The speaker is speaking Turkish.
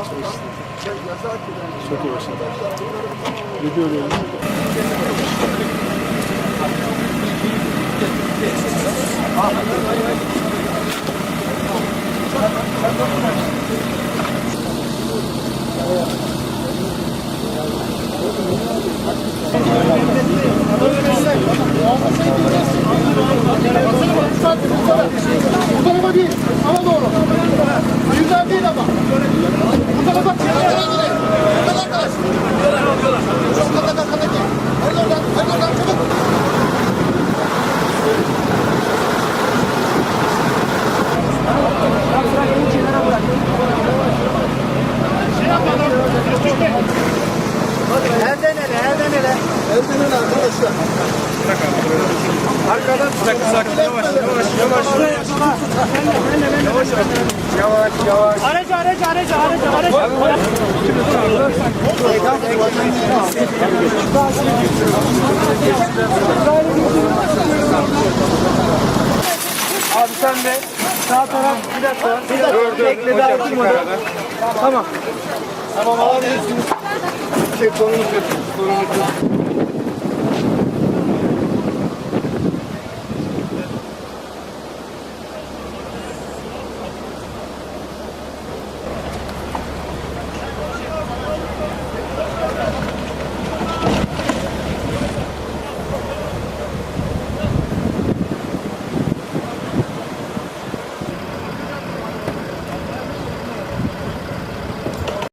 Çok iyi başladı. Ne diyor yani? Bu tarafa değil, ama doğru. Yüzden değil ama. Bu tarafa nereye gidelim? Bu kadar arkadaş. Çok kadar değil. Hadi oradan çabuk. Elden ele arkadaşlar. Arkadan yavaş. Aracı. Abi sen de sağ taraf bir dakika. Bekle daha oturmadı. Tamam. Tamam alabilirsiniz. Sorunuz yok.